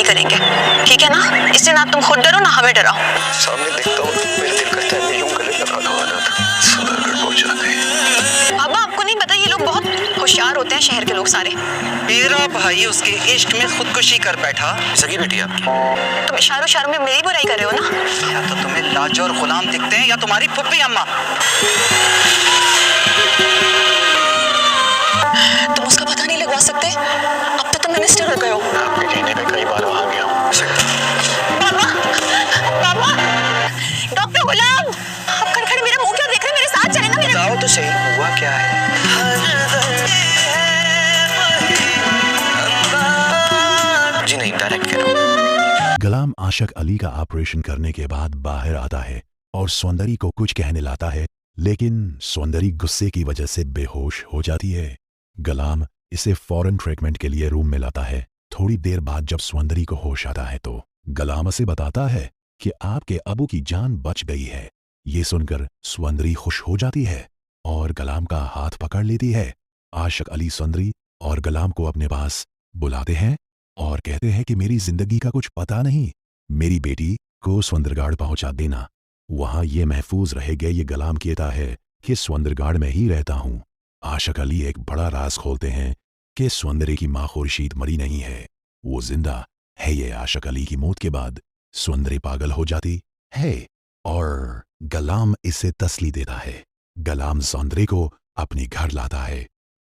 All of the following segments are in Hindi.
करेंगे, ठीक है ना? इसलिए ना तुम खुद डरो ना हमें डराओ। सामने देखता हूँ तो मेरा दिल करता है मैं यूं गले लगा दो अनाथ सुंदरगढ़ पहुंचा दे। बाबा आपको नहीं पता ये लोग बहुत होशियार होते हैं, शहर के लोग सारे। मेरा भाई उसके इश्क में खुदकुशी कर बैठा। सगी बेटी आपकी। तुम इशारों इशारों में मेरी बुराई कर रहे हो ना? या तो तुम्हें लाजो और गुलाम दिखते हैं या तुम्हारी फुप्पी अम्मा। तुम उसका पता नहीं लगवा सकते? अब तो तुम मिनिस्टर हो गए हो। आपके कहने पे कई बार वहां गया हूँ। बाबा, बाबा, डॉक्टर गुलाम, आप खड़खड़े मेरा मुंह क्यों देख रहे हैं? मेरे साथ चले ना मेरे। बताओ तो सही हुआ क्या है। जी नहीं, डायरेक्ट कह रहा हूँ। गुलाम आशिक अली का ऑपरेशन करने के बाद बाहर आता है और सौंदर्य को कुछ कहने लाता है, लेकिन सौंदर्य गुस्से की वजह से बेहोश हो जाती है। गुलाम इसे फौरन ट्रीटमेंट के लिए रूम में लाता है। थोड़ी देर बाद जब सौंदर्य को होश आता है तो गुलाम उसे बताता है कि आपके अबू की जान बच गई है। ये सुनकर सौंदर्य खुश हो जाती है और गुलाम का हाथ पकड़ लेती है। आशिक अली सौंदर्य और गुलाम को अपने पास बुलाते हैं और कहते हैं कि मेरी जिंदगी का कुछ पता नहीं, मेरी बेटी को सुंदरगढ़ पहुंचा देना, वहां ये महफूज रहेगा। ये गुलाम कहता है कि सुंदरगढ़ में ही रहता हूं। आशिक अली एक बड़ा राज खोलते हैं कि सौंदर्य की मां खुर्शीद मरी नहीं है, वो जिंदा है। ये आशिक अली की मौत के बाद सौंदर्य पागल हो जाती है और गुलाम इसे तसली देता है। गुलाम सौंदर्य को अपने घर लाता है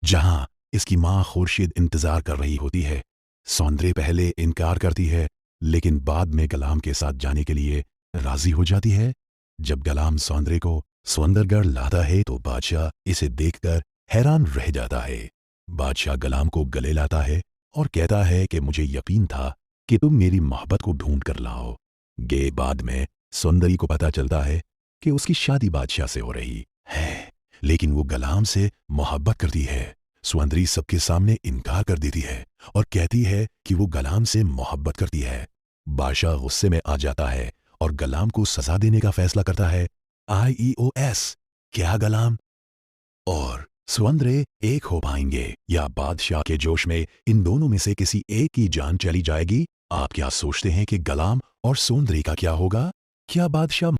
जहां इसकी मां खुर्शीद इंतजार कर रही होती है। सौंदर्य पहले इनकार करती है लेकिन बाद में गुलाम के साथ जाने के लिए राजी हो जाती है। जब गुलाम सौंदर्य को सुंदरगढ़ लाता है तो बादशाह इसे देखकर हैरान रह जाता है। बादशाह गुलाम को गले लाता है और कहता है कि मुझे यकीन था कि तुम मेरी मोहब्बत को ढूंढ कर लाओगे। बाद में सौंदर्य को पता चलता है कि उसकी शादी बादशाह से हो रही है, लेकिन वो गुलाम से मोहब्बत करती है। सौंदर्य सबके सामने इनकार कर देती है और कहती है कि वो गुलाम से मोहब्बत करती है। बादशाह गुस्से में आ जाता है और गुलाम को सजा देने का फैसला करता है। IEOS, क्या गुलाम और सौंदर्य एक हो पाएंगे या बादशाह के जोश में इन दोनों में से किसी एक की जान चली जाएगी? आप क्या सोचते हैं कि गुलाम और सौंदर्य का क्या होगा? क्या बादशाह